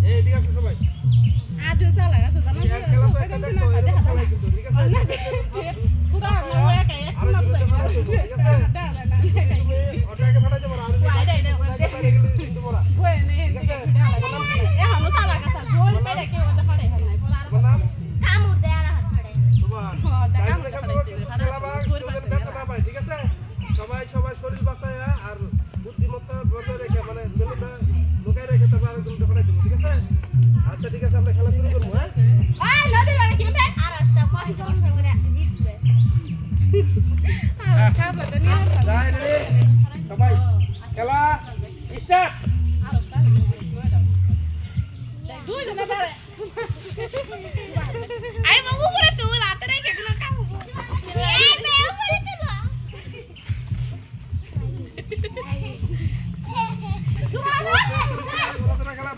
এই দিকে আসো সবাই আদিল চালা গেছে জানা এই খেলা তো একটা দেখছো এরকম খেলা কিন্তু ঠিক আছে পুরা না ওয়া কাই এখন না ঠিক আছে তুমি ওটাকে ফাটাইতে পারো আর বাইরে গেলে কিন্তু পড়া বই নে এখন চালা গেছে গোল পেরে কে ওটা ফাড়ে এখন নাই পড়া আর কামড় দেয় আর হাত ফাড়ে তোমার খেলা বা ব্যথা না পায় ঠিক আছে সবাই শরীর বাঁচায় আর বুদ্ধিমত্তা বজায় রেখে মানে বেলুনটা লুকায় রেখে তারপর আরেকজনটা ফাটাই দেবো ঠিক আছে আচ্ছা ঠিক আছে আমরা খেলা শুরু করবো হ্যাঁ নদীর বাড়ি কিনবে আর রাস্তা কষ্ট করে জিতবে খাবলা তো নিয়ে যাই রে সবাই খেলা স্টার্ট দুই জন ধরে আই বাবু উপরে তুল হাতে রেখে কোন কাম এই মে উপরে তুল খেলা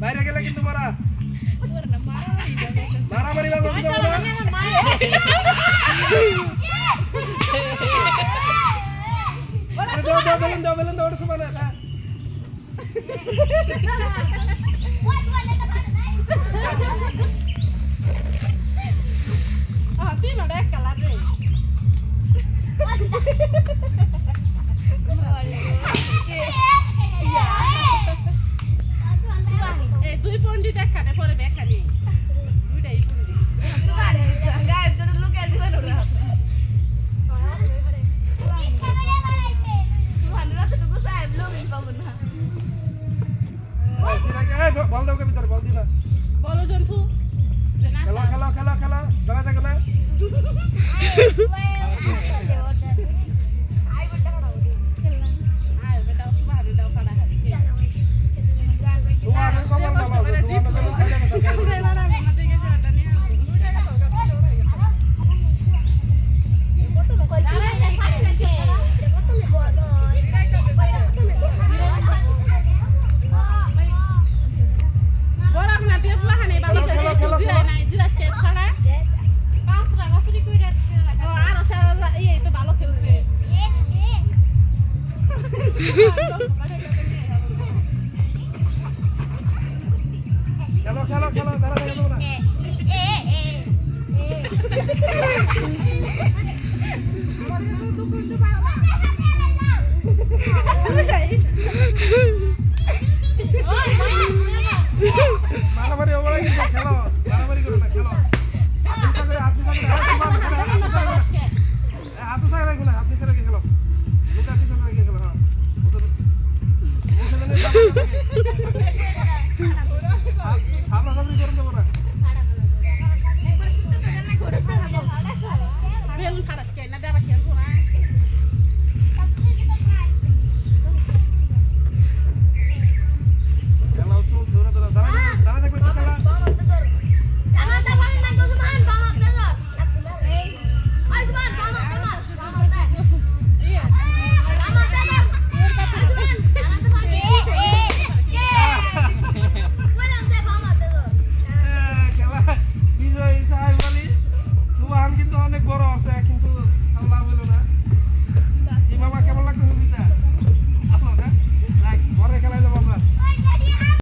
বাইরে গেলে কিন্তু মারা মারামারি বাবু কিন্তু দাও বেলুন দাও ওটা সমান না তিন ওটা এক কালার রে এই দুই পন্ডিত একখানে পরে বেখানি দুইটাই পন্ডিত গায়েব তোর লুকে দিবেন ওরা বল দাও ভিতরে বল দিবা বলো জন্তু খেলা দাঁড়া থাকো না খেলো দাঁড়া থাকো না মারামারি ওভার গেছে খেলো মারামারি করো না খেলো হাত সাইড রাখো না আপনি সাইড রেখে খেলো লুকা পিছনে রেখে খেলো হ্যাঁ